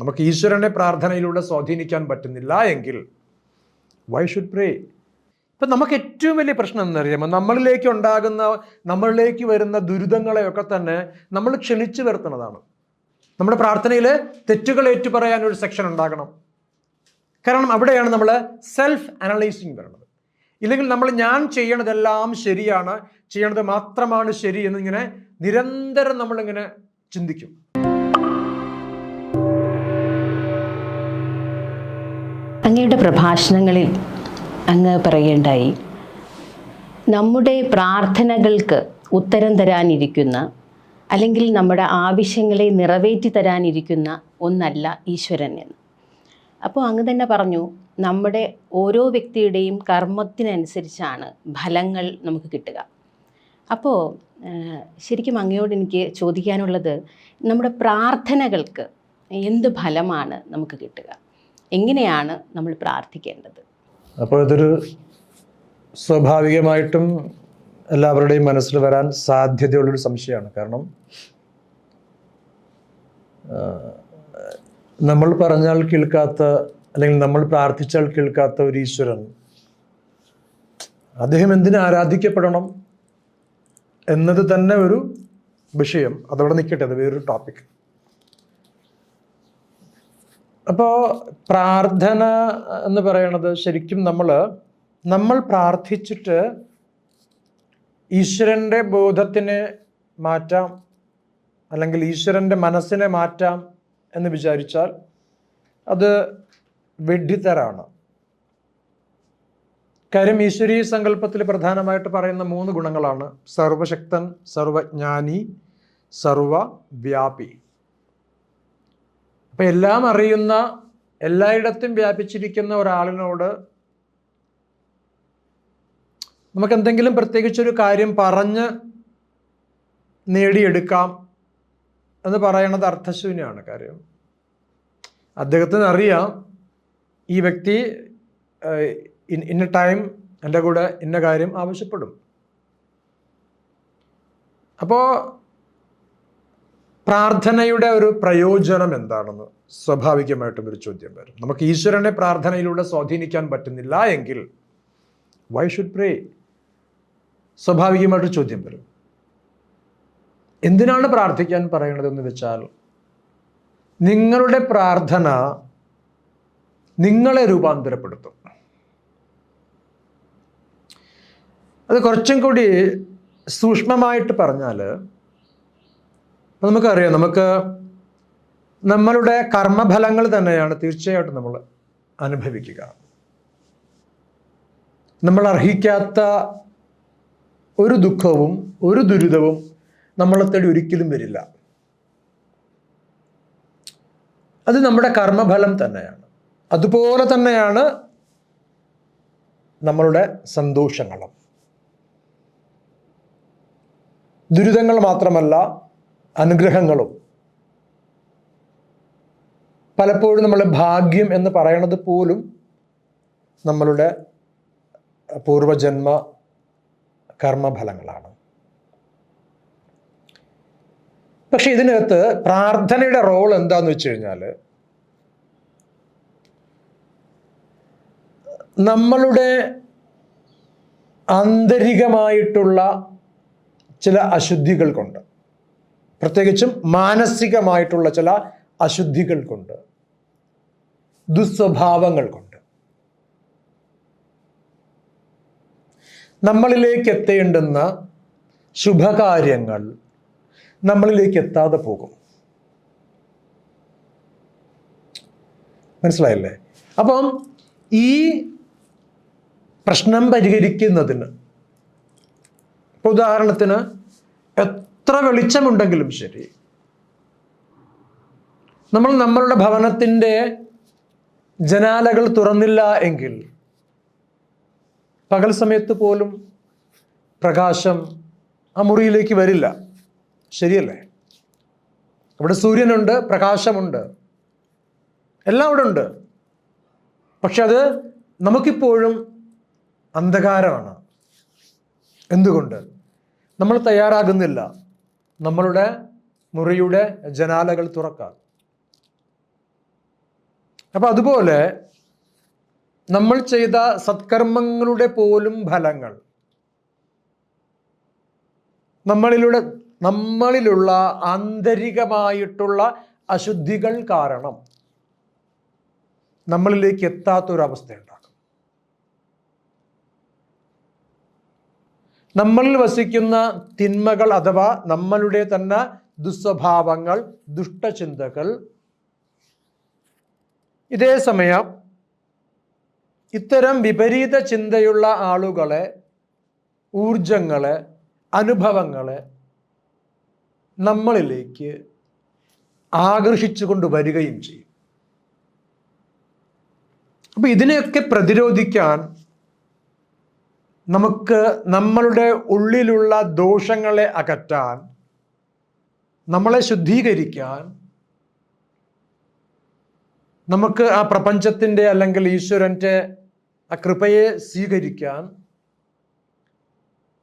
നമുക്ക് ഈശ്വരനെ പ്രാർത്ഥനയിലൂടെ സ്വാധീനിക്കാൻ പറ്റുന്നില്ല എങ്കിൽ വൈ ഷുഡ് പ്രേ? ഇപ്പം നമുക്ക് ഏറ്റവും വലിയ പ്രശ്നം എന്നറിയാമോ? നമ്മളിലേക്ക് വരുന്ന ദുരിതങ്ങളെയൊക്കെ തന്നെ നമ്മൾ ക്ഷണിച്ചു വരുത്തുന്നതാണ്. നമ്മുടെ പ്രാർത്ഥനയിൽ തെറ്റുകൾ ഏറ്റുപറയാൻ ഒരു സെക്ഷൻ ഉണ്ടാകണം. കാരണം അവിടെയാണ് നമ്മൾ സെൽഫ് അനലൈസിങ് വരുന്നത്. ഇല്ലെങ്കിൽ ഞാൻ ചെയ്യണതെല്ലാം ശരിയാണ്, ചെയ്യണത് മാത്രമാണ് ശരി എന്നിങ്ങനെ നിരന്തരം നമ്മളിങ്ങനെ ചിന്തിക്കും. അങ്ങയുടെ പ്രഭാഷണങ്ങളിൽ അങ്ങ് പറയുകയുണ്ടായി, നമ്മുടെ പ്രാർത്ഥനകൾക്ക് ഉത്തരം തരാനിരിക്കുന്ന അല്ലെങ്കിൽ നമ്മുടെ ആവശ്യങ്ങളെ നിറവേറ്റി തരാനിരിക്കുന്ന ഒന്നല്ല ഈശ്വരൻ എന്ന്. അപ്പോൾ അങ്ങ് തന്നെ പറഞ്ഞു, നമ്മുടെ ഓരോ വ്യക്തിയുടെയും കർമ്മത്തിനനുസരിച്ചാണ് ഫലങ്ങൾ നമുക്ക് കിട്ടുക. അപ്പോൾ ശരിക്കും അങ്ങയോട് എനിക്ക് ചോദിക്കാനുള്ളത്, നമ്മുടെ പ്രാർത്ഥനകൾക്ക് എന്ത് ഫലമാണ് നമുക്ക് കിട്ടുക? എങ്ങനെയാണ് നമ്മൾ പ്രാർത്ഥിക്കേണ്ടത്? അപ്പോൾ ഇതൊരു സ്വാഭാവികമായിട്ടും എല്ലാവരുടെയും മനസ്സിൽ വരാൻ സാധ്യതയുള്ളൊരു സംശയമാണ്. കാരണം നമ്മൾ പറഞ്ഞാൽ കേൾക്കാത്ത, അല്ലെങ്കിൽ നമ്മൾ പ്രാർത്ഥിച്ചാൽ കേൾക്കാത്ത ഒരു ഈശ്വരൻ, അദ്ദേഹം എന്തിനു ആരാധിക്കപ്പെടണം എന്നത് തന്നെ ഒരു വിഷയം. അതവിടെ നിൽക്കട്ടെ, അത് വേറൊരു ടോപ്പിക്. അപ്പോൾ പ്രാർത്ഥന എന്ന് പറയണത് ശരിക്കും നമ്മൾ പ്രാർത്ഥിച്ചിട്ട് ഈശ്വരൻ്റെ ബോധത്തിനെ മാറ്റാം, അല്ലെങ്കിൽ ഈശ്വരൻ്റെ മനസ്സിനെ മാറ്റാം എന്ന് വിചാരിച്ചാൽ അത് വിഡ്ഢിത്തരാണ്. കാര്യം ഈശ്വരീയ സങ്കല്പത്തിൽ പ്രധാനമായിട്ട് പറയുന്ന 3 ഗുണങ്ങളാണ്: സർവശക്തൻ, സർവജ്ഞാനി, സർവവ്യാപി. അപ്പം എല്ലാം അറിയുന്ന, എല്ലായിടത്തും വ്യാപിച്ചിരിക്കുന്ന ഒരാളിനോട് നമുക്ക് എന്തെങ്കിലും പ്രത്യേകിച്ചൊരു കാര്യം പറഞ്ഞ് നേടിയെടുക്കാം എന്ന് പറയണത് അർത്ഥശൂന്യമാണ്. കാര്യം അദ്ദേഹത്തിന് അറിയാം ഈ വ്യക്തി ഇന്ന ടൈം എൻ്റെ കൂടെ ഇന്ന കാര്യം ആവശ്യപ്പെടും. അപ്പോൾ പ്രാർത്ഥനയുടെ ഒരു പ്രയോജനം എന്താണെന്ന് സ്വാഭാവികമായിട്ടും ഒരു ചോദ്യം വരും. നമുക്ക് ഈശ്വരനെ പ്രാർത്ഥനയിലൂടെ സ്വാധീനിക്കാൻ പറ്റുന്നില്ല എങ്കിൽ വൈ ഷുഡ് പ്രേ? സ്വാഭാവികമായിട്ട് ചോദ്യം വരും. എന്തിനാണ് പ്രാർത്ഥിക്കാൻ പറയണതെന്ന് വെച്ചാൽ, നിങ്ങളുടെ പ്രാർത്ഥന നിങ്ങളെ രൂപാന്തരപ്പെടുത്തും. അത് കുറച്ചും കൂടി സൂക്ഷ്മമായിട്ട് പറഞ്ഞാൽ, നമുക്കറിയാം, നമ്മളുടെ കർമ്മഫലങ്ങൾ തന്നെയാണ് തീർച്ചയായിട്ടും നമ്മൾ അനുഭവിക്കുക. നമ്മൾ അർഹിക്കാത്ത ഒരു ദുഃഖവും ഒരു ദുരിതവും നമ്മളെ തേടി ഒരിക്കലും വരില്ല. അത് നമ്മുടെ കർമ്മഫലം തന്നെയാണ്. അതുപോലെ തന്നെയാണ് നമ്മളുടെ സന്തോഷങ്ങളും. ദുരിതങ്ങൾ മാത്രമല്ല, അനുഗ്രഹങ്ങളും. പലപ്പോഴും നമ്മൾ ഭാഗ്യം എന്ന് പറയണത് പോലും നമ്മളുടെ പൂർവജന്മ കർമ്മഫലങ്ങളാണ്. പക്ഷെ ഇതിനകത്ത് പ്രാർത്ഥനയുടെ റോൾ എന്താന്ന് വെച്ച് കഴിഞ്ഞാൽ, നമ്മളുടെ ആന്തരികമായിട്ടുള്ള ചില അശുദ്ധികൾ കൊണ്ട്, പ്രത്യേകിച്ചും മാനസികമായിട്ടുള്ള ചില അശുദ്ധികൾ കൊണ്ട്, ദുസ്വഭാവങ്ങൾ കൊണ്ട് നമ്മളിലേക്ക് എത്തേണ്ടുന്ന ശുഭകാര്യങ്ങൾ നമ്മളിലേക്ക് എത്താതെ പോകും. മനസ്സിലായില്ലേ? അപ്പം ഈ പ്രശ്നം പരിഹരിക്കുന്നതിന്, ഉദാഹരണത്തിന്, എത്ര വെളിച്ചമുണ്ടെങ്കിലും ശരി, നമ്മളുടെ ഭവനത്തിൻ്റെ ജനാലകൾ തുറന്നില്ല എങ്കിൽ പകൽ സമയത്ത് പോലും പ്രകാശം ആ മുറിയിലേക്ക് വരില്ല. ശരിയല്ലേ? അവിടെ സൂര്യനുണ്ട്, പ്രകാശമുണ്ട്, എല്ലാം അവിടെ ഉണ്ട്. പക്ഷെ അത് നമുക്കിപ്പോഴും അന്ധകാരമാണ്. എന്തുകൊണ്ട്? നമ്മൾ തയ്യാറാകുന്നില്ല നമ്മളുടെ മുറിയുടെ ജനാലകൾ തുറക്കാൻ. അപ്പം അതുപോലെ നമ്മൾ ചെയ്ത സത്കർമ്മങ്ങളുടെ പോലും ഫലങ്ങൾ നമ്മളിലുള്ള ആന്തരികമായിട്ടുള്ള അശുദ്ധികൾ കാരണം നമ്മളിലേക്ക് എത്താത്തൊരവസ്ഥയുണ്ടാകും. നമ്മളിൽ വസിക്കുന്ന തിന്മകൾ അഥവാ നമ്മളുടെ തന്നെ ദുസ്വഭാവങ്ങൾ, ദുഷ്ടചിന്തകൾ, ഇതേ സമയം ഇത്തരം വിപരീത ചിന്തയുള്ള ആളുകളെ, ഊർജങ്ങളെ, അനുഭവങ്ങളെ നമ്മളിലേക്ക് ആകർഷിച്ചു കൊണ്ടുവരികയും ചെയ്യും. അപ്പൊ ഇതിനെയൊക്കെ പ്രതിരോധിക്കാൻ നമുക്ക് നമ്മളുടെ ഉള്ളിലുള്ള ദോഷങ്ങളെ അകറ്റാൻ, നമ്മളെ ശുദ്ധീകരിക്കാൻ, നമുക്ക് ആ പ്രപഞ്ചത്തിൻ്റെ അല്ലെങ്കിൽ ഈശ്വരൻ്റെ ആ കൃപയെ സ്വീകരിക്കാൻ,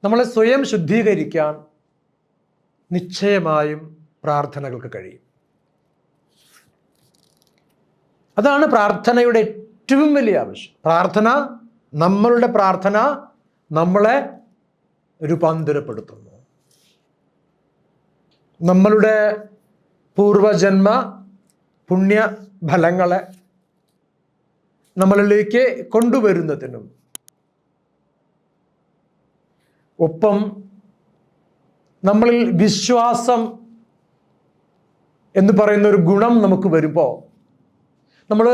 നമ്മളെ സ്വയം ശുദ്ധീകരിക്കാൻ നിശ്ചയമായും പ്രാർത്ഥനകൾക്ക് കഴിയും. അതാണ് പ്രാർത്ഥനയുടെ ഏറ്റവും വലിയ ആവശ്യം. നമ്മളുടെ പ്രാർത്ഥന നമ്മളെ രൂപാന്തരപ്പെടുത്തുന്നു. നമ്മളുടെ പൂർവജന്മ പുണ്യഫലങ്ങളെ നമ്മളിലേക്ക് കൊണ്ടുവരുന്നതിനും ഒപ്പം നമ്മളിൽ വിശ്വാസം എന്ന് പറയുന്ന ഒരു ഗുണം നമുക്ക് വരുമ്പോൾ നമ്മൾ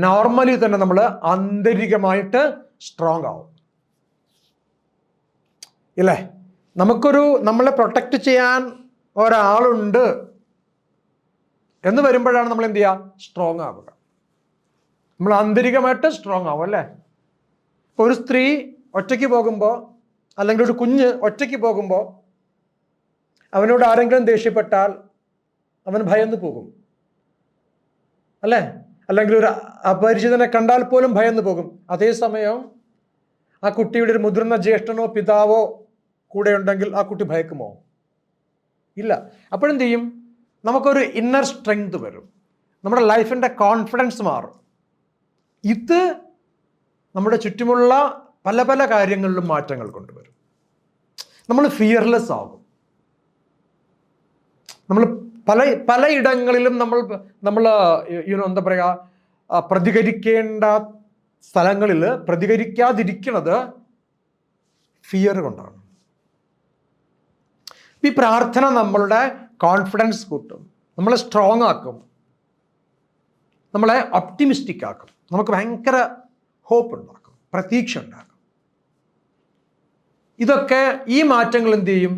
നോർമലി തന്നെ നമ്മൾ ആന്തരികമായിട്ട് സ്ട്രോങ് ആവും, ഇല്ലേ? നമ്മളെ പ്രൊട്ടക്റ്റ് ചെയ്യാൻ ഒരാളുണ്ട് എന്ന് വരുമ്പോഴാണ് നമ്മൾ എന്ത് ചെയ്യുക? സ്ട്രോങ് ആവുക. നമ്മൾ ആന്തരികമായിട്ട് സ്ട്രോങ് ആവും, അല്ലേ? ഒരു സ്ത്രീ ഒറ്റയ്ക്ക് പോകുമ്പോൾ, അല്ലെങ്കിൽ ഒരു കുഞ്ഞ് ഒറ്റയ്ക്ക് പോകുമ്പോൾ അവനോട് ആരെങ്കിലും ദേഷ്യപ്പെട്ടാൽ അവൻ ഭയന്ന് പോകും, അല്ലേ? അല്ലെങ്കിൽ ഒരു അപരിചിതനെ കണ്ടാൽ പോലും ഭയന്ന് പോകും. അതേസമയം ആ കുട്ടിയുടെ ഒരു മുതിർന്ന ജ്യേഷ്ഠനോ പിതാവോ കൂടെ ഉണ്ടെങ്കിൽ ആ കുട്ടി ഭയക്കുമോ? ഇല്ല. അപ്പോഴെന്ത് ചെയ്യും? നമുക്കൊരു ഇന്നർ സ്ട്രെങ്ത് വരും, നമ്മുടെ ലൈഫിൻ്റെ കോൺഫിഡൻസ് മാറും. ഇത് നമ്മുടെ ചുറ്റുമുള്ള പല പല കാര്യങ്ങളിലും മാറ്റങ്ങൾ കൊണ്ടുവരും. നമ്മൾ ഫിയർലെസ് ആകും. നമ്മൾ പലയിടങ്ങളിലും നമ്മൾ എന്താ പറയുക, പ്രതികരിക്കേണ്ട സ്ഥലങ്ങളിൽ പ്രതികരിക്കാതിരിക്കുന്നത് ഫിയർ കൊണ്ടാണ്. ഈ പ്രാർത്ഥന നമ്മളുടെ കോൺഫിഡൻസ് കൂട്ടും, നമ്മളെ സ്ട്രോങ് ആക്കും, നമ്മളെ ഒപ്റ്റിമിസ്റ്റിക് ആക്കും, നമുക്ക് ഭയങ്കര ഹോപ്പ് ഉണ്ടാക്കും, പ്രതീക്ഷ ഉണ്ടാക്കും. ഇതൊക്കെ ഈ മാറ്റങ്ങൾ എന്ത് ചെയ്യും?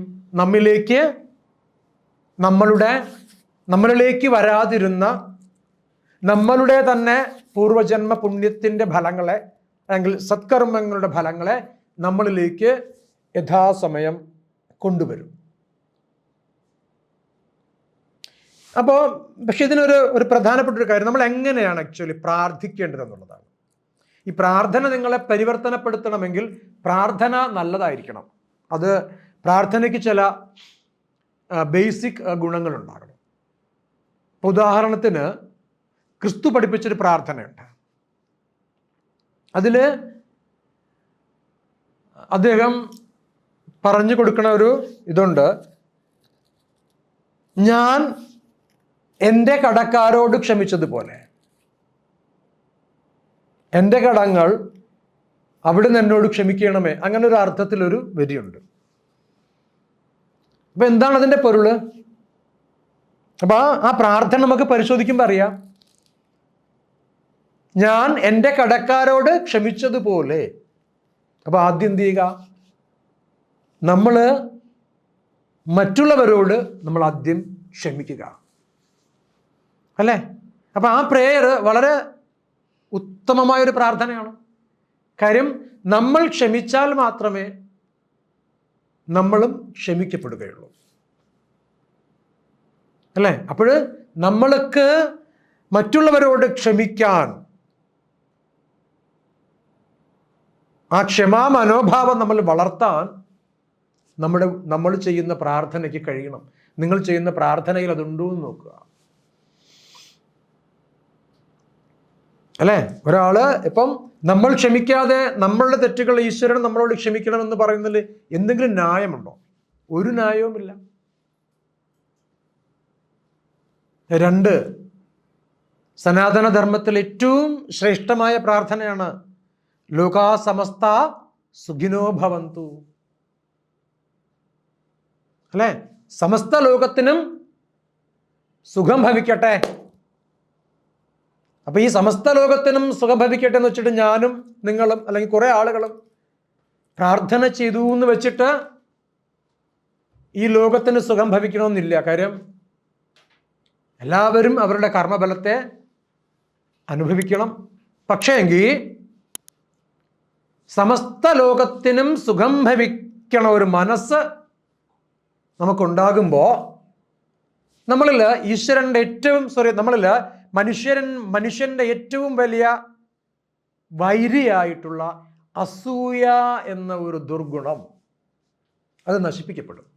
നമ്മളിലേക്ക് വരാതിരുന്ന നമ്മളുടെ തന്നെ പൂർവജന്മ പുണ്യത്തിൻ്റെ ഫലങ്ങളെ അല്ലെങ്കിൽ സത്കർമ്മങ്ങളുടെ ഫലങ്ങളെ നമ്മളിലേക്ക് യഥാസമയം കൊണ്ടുവരും. അപ്പോൾ പക്ഷെ ഇതിനൊരു പ്രധാനപ്പെട്ട ഒരു കാര്യം, നമ്മൾ എങ്ങനെയാണ് ആക്ച്വലി പ്രാർത്ഥിക്കേണ്ടതെന്നുള്ളതാണ്. ഈ പ്രാർത്ഥന നിങ്ങളെ പരിവർത്തനപ്പെടുത്തണമെങ്കിൽ പ്രാർത്ഥന നല്ലതായിരിക്കണം. അത് പ്രാർത്ഥനയ്ക്ക് ചില ബേസിക് ഗുണങ്ങളുണ്ടാകണം. ഉദാഹരണത്തിന് ക്രിസ്തു പഠിപ്പിച്ചൊരു പ്രാർത്ഥനയുണ്ട്. അതിൽ അദ്ദേഹം പറഞ്ഞു കൊടുക്കുന്ന ഒരു ഇതുണ്ട്: ഞാൻ എൻ്റെ കടക്കാരോട് ക്ഷമിച്ചതുപോലെ എൻ്റെ കടങ്ങൾ അവിടുന്ന് എന്നോട് ക്ഷമിക്കണമേ. അങ്ങനെ ഒരു അർത്ഥത്തിലൊരു വരിയുണ്ട്. അപ്പൊ എന്താണ് അതിൻ്റെ പൊരുള്? അപ്പൊ ആ പ്രാർത്ഥന നമുക്ക് പരിശോധിക്കുമ്പോൾ അറിയാം, ഞാൻ എൻ്റെ കടക്കാരോട് ക്ഷമിച്ചതുപോലെ. അപ്പൊ ആദ്യം എന്ത് ചെയ്യുക? നമ്മൾ മറ്റുള്ളവരോട് നമ്മൾ ആദ്യം ക്ഷമിക്കുക, അല്ലേ? അപ്പൊ ആ പ്രേയർ വളരെ ഉത്തമമായൊരു പ്രാർത്ഥനയാണ്. കാര്യം നമ്മൾ ക്ഷമിച്ചാൽ മാത്രമേ നമ്മളും ക്ഷമിക്കപ്പെടുകയുള്ളൂ, അല്ലേ? അപ്പോൾ നമ്മൾക്ക് മറ്റുള്ളവരോട് ക്ഷമിക്കാൻ ആ ക്ഷമാ മനോഭാവം നമ്മൾ വളർത്താൻ നമ്മൾ ചെയ്യുന്ന പ്രാർത്ഥനയ്ക്ക് കഴിയണം. നിങ്ങൾ ചെയ്യുന്ന പ്രാർത്ഥനയിൽ അതുണ്ടോ എന്ന് നോക്കുക. അല്ലേ? ഒരാള് ഇപ്പം നമ്മൾ ക്ഷമിക്കാതെ നമ്മളുടെ തെറ്റുകൾ ഈശ്വരൻ നമ്മളോട് ക്ഷമിക്കണമെന്ന് പറയുന്നതിൽ എന്തെങ്കിലും ന്യായമുണ്ടോ? ഒരു ന്യായവുമില്ല. 2, സനാതന ധർമ്മത്തിൽ ഏറ്റവും ശ്രേഷ്ഠമായ പ്രാർത്ഥനയാണ് ലോകാ സമസ്ത സുഖിനോ ഭവന്തു. അല്ലെ? സമസ്ത ലോകത്തിനും സുഖം ഭവിക്കട്ടെ. അപ്പൊ ഈ സമസ്ത ലോകത്തിനും സുഖം ഭവിക്കട്ടെ എന്ന് വെച്ചിട്ട് ഞാനും നിങ്ങളും അല്ലെങ്കിൽ കുറെ ആളുകളും പ്രാർത്ഥന ചെയ്തു എന്ന് വെച്ചിട്ട് ഈ ലോകത്തിന് സുഖം ഭവിക്കണമെന്നില്ല. കാര്യം എല്ലാവരും അവരുടെ കർമ്മഫലത്തെ അനുഭവിക്കണം. പക്ഷേ എങ്കിൽ സമസ്ത ലോകത്തിനും സുഖം ഭവിക്കണ ഒരു മനസ്സ് നമുക്കുണ്ടാകുമ്പോൾ നമ്മളിൽ ഈശ്വരൻ്റെ നമ്മളിൽ മനുഷ്യന്റെ ഏറ്റവും വലിയ വൈരിയായിട്ടുള്ള അസൂയ എന്ന ഒരു ദുർഗുണം അത് നശിപ്പിക്കപ്പെടും.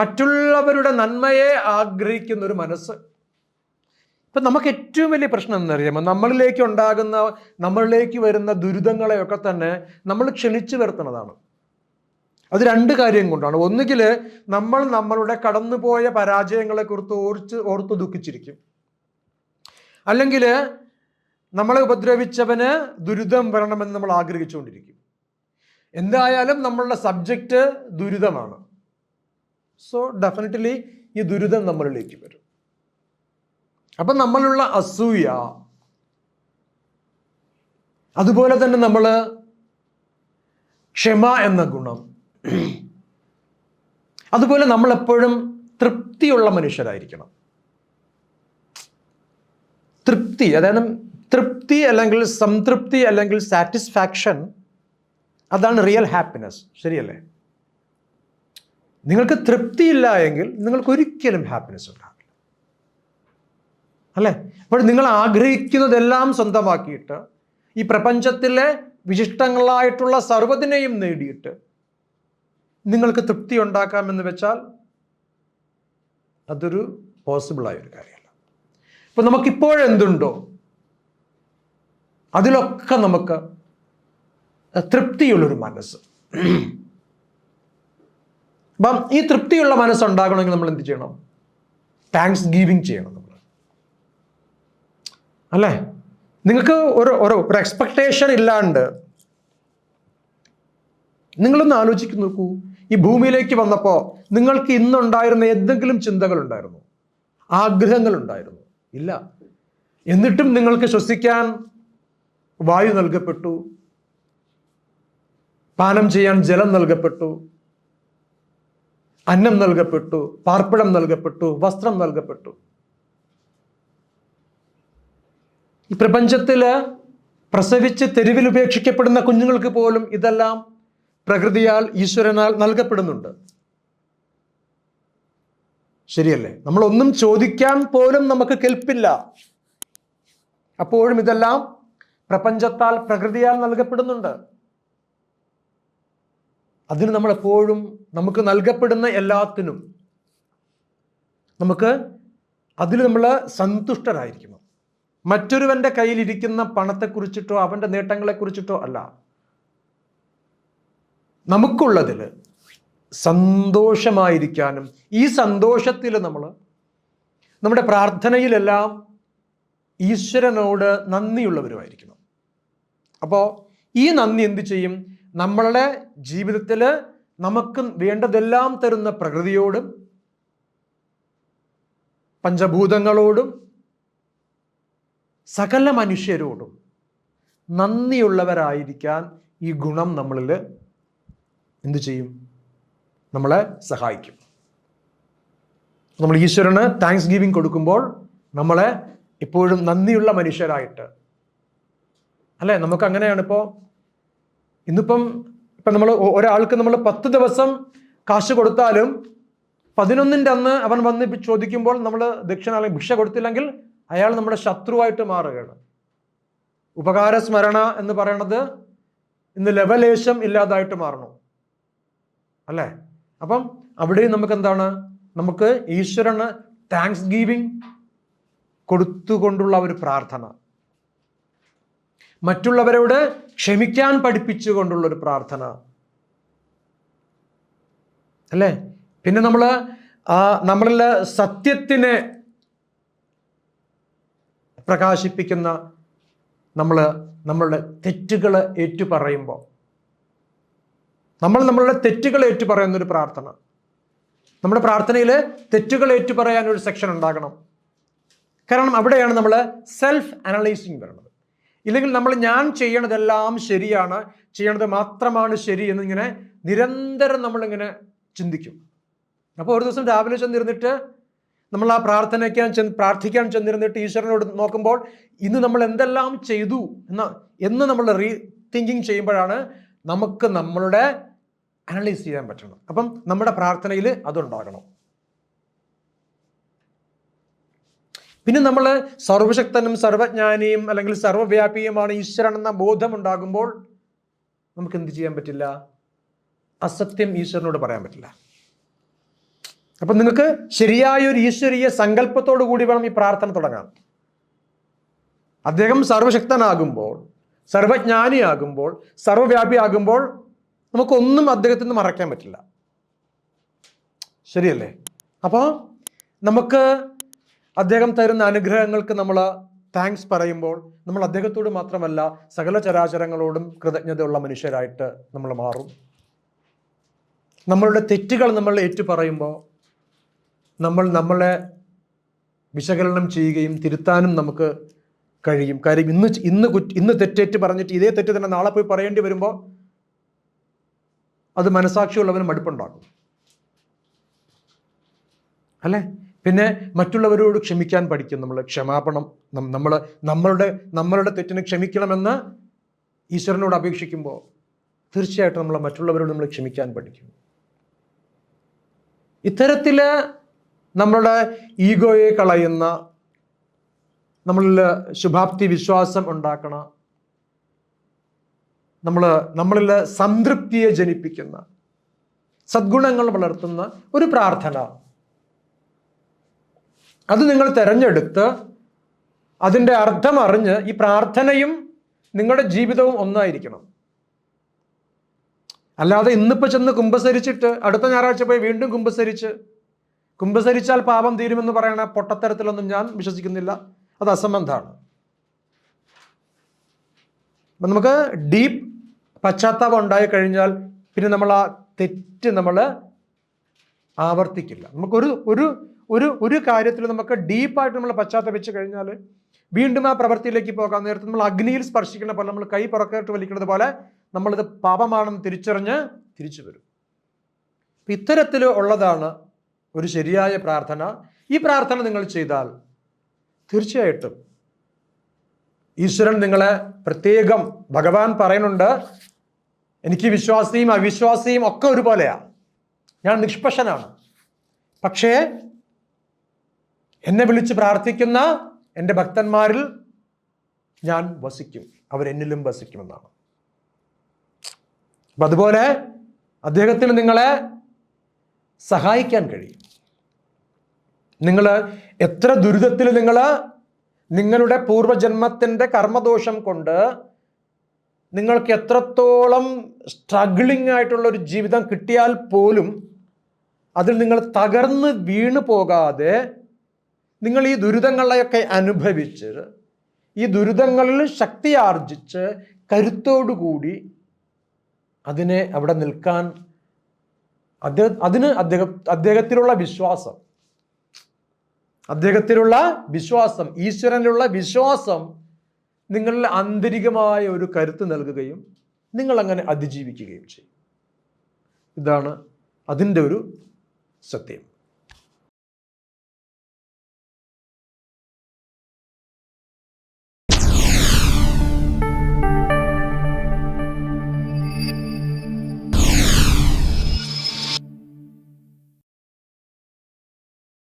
മറ്റുള്ളവരുടെ നന്മയെ ആഗ്രഹിക്കുന്ന ഒരു മനസ്സ്. ഇപ്പം നമുക്ക് ഏറ്റവും വലിയ പ്രശ്നം എന്നറിയാമോ? നമ്മളിലേക്ക് വരുന്ന ദുരിതങ്ങളെയൊക്കെ തന്നെ നമ്മൾ ക്ഷണിച്ചു വരുത്തുന്നതാണ്. അത് 2 കാര്യം കൊണ്ടാണ്. ഒന്നുകിൽ നമ്മൾ നമ്മളുടെ കടന്നുപോയ പരാജയങ്ങളെ കുറിച്ച് ഓർത്ത് ദുഃഖിച്ചിരിക്കും, അല്ലെങ്കിൽ നമ്മളെ ഉപദ്രവിച്ചവന് ദുരിതം വരണമെന്ന് നമ്മൾ ആഗ്രഹിച്ചുകൊണ്ടിരിക്കും. എന്തായാലും നമ്മളുടെ സബ്ജക്റ്റ് ദുരിതമാണ്. സോ ഡെഫിനറ്റ്ലി ഈ ദുരിതം നമ്മളിലേക്ക് വരും. അപ്പം നമ്മളുള്ള അസൂയ, അതുപോലെ തന്നെ നമ്മൾ ക്ഷമ എന്ന ഗുണം, അതുപോലെ നമ്മളെപ്പോഴും തൃപ്തിയുള്ള മനുഷ്യരായിരിക്കണം. അതായത് തൃപ്തി അല്ലെങ്കിൽ സംതൃപ്തി അല്ലെങ്കിൽ സാറ്റിസ്ഫാക്ഷൻ, അതാണ് റിയൽ ഹാപ്പിനെസ്. ശരിയല്ലേ? നിങ്ങൾക്ക് തൃപ്തിയില്ല എങ്കിൽ നിങ്ങൾക്ക് ഒരിക്കലും ഹാപ്പിനെസ് ഉണ്ടാകില്ല, അല്ലേ? അപ്പോൾ നിങ്ങൾ ആഗ്രഹിക്കുന്നതെല്ലാം സ്വന്തമാക്കിയിട്ട് ഈ പ്രപഞ്ചത്തിലെ വിശിഷ്ടങ്ങളായിട്ടുള്ള സർവ്വതിനെയും നേടിയിട്ട് നിങ്ങൾക്ക് തൃപ്തി ഉണ്ടാക്കാമെന്ന് വെച്ചാൽ അതൊരു പോസിബിളായൊരു കാര്യമല്ല. ഇപ്പം നമുക്കിപ്പോഴെന്തുണ്ടോ അതിലൊക്കെ നമുക്ക് തൃപ്തിയുള്ളൊരു മനസ്സ്. അപ്പം ഈ തൃപ്തിയുള്ള മനസ്സുണ്ടാകണമെങ്കിൽ നമ്മൾ എന്ത് ചെയ്യണം? താങ്ക്സ് ഗീവിങ് ചെയ്യണം നമ്മൾ, അല്ലേ? നിങ്ങൾക്ക് ഒരു എക്സ്പെക്ടേഷൻ ഇല്ലാണ്ട് നിങ്ങളൊന്ന് ആലോചിച്ച് നോക്കൂ. ഈ ഭൂമിയിലേക്ക് വന്നപ്പോൾ നിങ്ങൾക്ക് ഇന്നുണ്ടായിരുന്ന എന്തെങ്കിലും ചിന്തകളുണ്ടായിരുന്നു, ആഗ്രഹങ്ങളുണ്ടായിരുന്നു? ഇല്ല. എന്നിട്ടും നിങ്ങൾക്ക് ശ്വസിക്കാൻ വായു നൽകപ്പെട്ടു, പാനം ചെയ്യാൻ ജലം നൽകപ്പെട്ടു, അന്നം നൽകപ്പെട്ടു, പാർപ്പിടം നൽകപ്പെട്ടു, വസ്ത്രം നൽകപ്പെട്ടു. ഈ പ്രപഞ്ചത്തില് പ്രസവിച്ച് തെരുവിൽ ഉപേക്ഷിക്കപ്പെടുന്ന കുഞ്ഞുങ്ങൾക്ക് പോലും ഇതെല്ലാം പ്രകൃതിയാൽ ഈശ്വരനാൽ നൽകപ്പെടുന്നുണ്ട്. ശരിയല്ലേ? നമ്മളൊന്നും ചോദിക്കാൻ പോലും നമുക്ക് കെൽപ്പില്ല, അപ്പോഴും ഇതെല്ലാം പ്രപഞ്ചത്താൽ പ്രകൃതിയാൽ നൽകപ്പെടുന്നുണ്ട്. അതിന് നമ്മളെപ്പോഴും നമുക്ക് നൽകപ്പെടുന്ന എല്ലാത്തിനും അതിൽ നമ്മൾ സന്തുഷ്ടരായിരിക്കണം. മറ്റൊരുവന്റെ കയ്യിലിരിക്കുന്ന പണത്തെക്കുറിച്ചിട്ടോ അവന്റെ നേട്ടങ്ങളെക്കുറിച്ചിട്ടോ അല്ല, നമുക്കുള്ളതിൽ സന്തോഷമായിരിക്കാനും ഈ സന്തോഷത്തിൽ നമ്മൾ നമ്മുടെ പ്രാർത്ഥനയിലെല്ലാം ഈശ്വരനോട് നന്ദിയുള്ളവരുമായിരിക്കണം. അപ്പോൾ ഈ നന്ദി എന്ത് ചെയ്യും? നമ്മളുടെ ജീവിതത്തിൽ നമുക്ക് വേണ്ടതെല്ലാം തരുന്ന പ്രകൃതിയോടും പഞ്ചഭൂതങ്ങളോടും സകല മനുഷ്യരോടും നന്ദിയുള്ളവരായിരിക്കാൻ ഈ ഗുണം നമ്മളിൽ എന്തു ചെയ്യും? നമ്മളെ സഹായിക്കും. നമ്മൾ ഈശ്വരന് താങ്ക്സ് ഗിവിങ് കൊടുക്കുമ്പോൾ നമ്മളെ എപ്പോഴും നന്ദിയുള്ള മനുഷ്യരായിട്ട്, അല്ലേ? നമുക്ക് അങ്ങനെയാണ്. ഇന്നിപ്പം നമ്മൾ ഒരാൾക്ക് നമ്മൾ 10 ദിവസം കാശ് കൊടുത്താലും 11ന്റെ അന്ന് അവൻ വന്ന് ചോദിക്കുമ്പോൾ നമ്മൾ ദക്ഷിണ അല്ലെങ്കിൽ ഭിക്ഷ കൊടുത്തില്ലെങ്കിൽ അയാൾ നമ്മുടെ ശത്രുവായിട്ട് മാറുകയാണ്. ഉപകാരസ്മരണ എന്ന് പറയുന്നത് ഇന്ന് ലവലേശം ഇല്ലാതായിട്ട് മാറണം, അല്ലേ? അപ്പം അവിടെയും നമുക്ക് എന്താണ്? നമുക്ക് ഈശ്വരന് താങ്ക്സ് ഗീവിങ് കൊടുത്തുകൊണ്ടുള്ള ഒരു പ്രാർത്ഥന, മറ്റുള്ളവരോട് ക്ഷമിക്കാൻ പഠിപ്പിച്ചുകൊണ്ടുള്ള ഒരു പ്രാർത്ഥന, അല്ലേ? പിന്നെ നമ്മളിൽ സത്യത്തിനെ പ്രകാശിപ്പിക്കുന്ന നമ്മളുടെ തെറ്റുകൾ ഏറ്റുപറയുമ്പോൾ, നമ്മളുടെ തെറ്റുകൾ ഏറ്റുപറയുന്നൊരു പ്രാർത്ഥന. നമ്മുടെ പ്രാർത്ഥനയിൽ തെറ്റുകൾ ഏറ്റുപറയാനൊരു സെക്ഷൻ ഉണ്ടാകണം. കാരണം അവിടെയാണ് നമ്മൾ സെൽഫ് അനലൈസിങ് വരുന്നത്. ഇല്ലെങ്കിൽ ഞാൻ ചെയ്യണതെല്ലാം ശരിയാണ്, ചെയ്യണത് മാത്രമാണ് ശരി എന്നിങ്ങനെ നിരന്തരം നമ്മളിങ്ങനെ ചിന്തിക്കും. അപ്പോൾ ഒരു ദിവസം രാവിലെ ചെന്നിരുന്നിട്ട് നമ്മൾ ആ പ്രാർത്ഥിക്കാൻ ചെന്നിരുന്നിട്ട് ഈശ്വരനോട് നോക്കുമ്പോൾ ഇന്ന് നമ്മൾ എന്തെല്ലാം ചെയ്തു എന്ന് നമ്മൾ തിങ്കിങ് ചെയ്യുമ്പോഴാണ് നമുക്ക് നമ്മളുടെ അനലൈസ് ചെയ്യാൻ പറ്റണം. അപ്പം നമ്മുടെ പ്രാർത്ഥനയിൽ അതുണ്ടാകണം. പിന്നെ നമ്മൾ സർവശക്തനും സർവജ്ഞാനിയും അല്ലെങ്കിൽ സർവവ്യാപിയുമാണ് ഈശ്വരൻ എന്ന ബോധം ഉണ്ടാകുമ്പോൾ നമുക്ക് എന്ത് ചെയ്യാൻ പറ്റില്ല? അസത്യം ഈശ്വരനോട് പറയാൻ പറ്റില്ല. അപ്പം നിങ്ങൾക്ക് ശരിയായ ഒരു ഈശ്വരീയ സങ്കല്പത്തോടു കൂടി വേണം ഈ പ്രാർത്ഥന തുടങ്ങാൻ. അദ്ദേഹം സർവശക്തനാകുമ്പോൾ, സർവജ്ഞാനിയാകുമ്പോൾ, സർവവ്യാപിയാകുമ്പോൾ നമുക്കൊന്നും അദ്ദേഹത്തിൽ നിന്ന് മറയ്ക്കാൻ പറ്റില്ല. ശരിയല്ലേ? അപ്പോൾ നമുക്ക് അദ്ദേഹം തരുന്ന അനുഗ്രഹങ്ങൾക്ക് നമ്മൾ താങ്ക്സ് പറയുമ്പോൾ നമ്മൾ അദ്ദേഹത്തോട് മാത്രമല്ല സകല ചരാചരങ്ങളോടും കൃതജ്ഞതയുള്ള മനുഷ്യരായിട്ട് നമ്മൾ മാറും. നമ്മളുടെ തെറ്റുകൾ നമ്മൾ ഏറ്റുപറയുമ്പോൾ നമ്മളെ വിശകലനം ചെയ്യുകയും തിരുത്താനും നമുക്ക് കഴിയും. കാര്യം ഇന്ന് തെറ്റേറ്റ് പറഞ്ഞിട്ട് ഇതേ തെറ്റ് തന്നെ നാളെ പോയി പറയേണ്ടി വരുമ്പോൾ അത് മനസാക്ഷിയുള്ളവന് മടുപ്പുണ്ടാക്കും, അല്ലേ? പിന്നെ മറ്റുള്ളവരോട് ക്ഷമിക്കാൻ പഠിക്കും. നമ്മൾ ക്ഷമാപണം, നമ്മളുടെ തെറ്റിന് ക്ഷമിക്കണമെന്ന് ഈശ്വരനോട് അപേക്ഷിക്കുമ്പോൾ തീർച്ചയായിട്ടും മറ്റുള്ളവരോട് നമ്മൾ ക്ഷമിക്കാൻ പഠിക്കും. ഇത്തരത്തിൽ നമ്മളുടെ ഈഗോയെ കളയുന്ന, നമ്മളിൽ ശുഭാപ്തി വിശ്വാസം ഉണ്ടാക്കണ, നമ്മളിൽ സംതൃപ്തിയെ ജനിപ്പിക്കുന്ന, സദ്ഗുണങ്ങൾ വളർത്തുന്ന ഒരു പ്രാർത്ഥന, അത് നിങ്ങൾ തിരഞ്ഞെടുത്ത് അതിൻ്റെ അർത്ഥം അറിഞ്ഞ് ഈ പ്രാർത്ഥനയും നിങ്ങളുടെ ജീവിതവും ഒന്നായിരിക്കണം. അല്ലാതെ ഇന്നിപ്പോൾ ചെന്ന് കുമ്പസരിച്ചിട്ട് അടുത്ത ഞായറാഴ്ച പോയി വീണ്ടും കുമ്പസരിച്ചാൽ പാപം തീരുമെന്ന് പറയണ പൊട്ടത്തരത്തിലൊന്നും ഞാൻ വിശ്വസിക്കുന്നില്ല. അത് അസംബന്ധമാണ്. അപ്പം നമുക്ക് ഡീപ്പ് പശ്ചാത്താപം ഉണ്ടായി കഴിഞ്ഞാൽ പിന്നെ നമ്മൾ ആ തെറ്റ് ആവർത്തിക്കില്ല. നമുക്കൊരു ഒരു ഒരു ഒരു കാര്യത്തിൽ നമുക്ക് ഡീപ്പായിട്ട് നമ്മൾ പശ്ചാത്തപിച്ച് കഴിഞ്ഞാൽ വീണ്ടും ആ പ്രവൃത്തിയിലേക്ക് പോകാൻ നേരത്തെ നമ്മൾ അഗ്നിയിൽ സ്പർശിക്കുന്ന പോലെ, നമ്മൾ കൈ പുറത്തോട്ട് വലിക്കുന്നത് പോലെ നമ്മളിത് പാപമാണെന്ന് തിരിച്ചറിഞ്ഞ് തിരിച്ചു വരും. ഇത്തരത്തിൽ ഉള്ളതാണ് ഒരു ശരിയായ പ്രാർത്ഥന. ഈ പ്രാർത്ഥന നിങ്ങൾ ചെയ്താൽ തീർച്ചയായിട്ടും ഈശ്വരൻ നിങ്ങളെ പ്രത്യേകം, ഭഗവാൻ പറയുന്നുണ്ട്, എനിക്ക് വിശ്വാസിയും അവിശ്വാസിയും ഒക്കെ ഒരുപോലെയാണ്, ഞാൻ നിഷ്പക്ഷനാണ്, പക്ഷേ എന്നെ വിളിച്ച് പ്രാർത്ഥിക്കുന്ന എൻ്റെ ഭക്തന്മാരിൽ ഞാൻ വസിക്കും, അവരെന്നിലും വസിക്കുമെന്നാണ്. അപ്പം അതുപോലെ അദ്ദേഹത്തിന് നിങ്ങളെ സഹായിക്കാൻ കഴിയും. നിങ്ങൾ എത്ര ദുരിതത്തിൽ നിങ്ങളുടെ പൂർവജന്മത്തിൻ്റെ കർമ്മദോഷം കൊണ്ട് നിങ്ങൾക്ക് എത്രത്തോളം സ്ട്രഗ്ലിംഗ് ആയിട്ടുള്ള ഒരു ജീവിതം കിട്ടിയാൽ പോലും അതിൽ നിങ്ങൾ തകർന്ന് വീണു പോകാതെ നിങ്ങൾ ഈ ദുരിതങ്ങളെയൊക്കെ അനുഭവിച്ച് ഈ ദുരിതങ്ങളിൽ ശക്തി ആർജിച്ച് കരുത്തോടുകൂടി അതിനെ അവിടെ നിൽക്കാൻ അദ്ദേഹത്തിലുള്ള വിശ്വാസം, ഈശ്വരനിലുള്ള വിശ്വാസം നിങ്ങളിൽ ആന്തരികമായ ഒരു കരുത്ത് നൽകുകയും നിങ്ങൾ അങ്ങനെ അതിജീവിക്കുകയും ചെയ്യും. ഇതാണ് അതിൻ്റെ ഒരു സത്യം.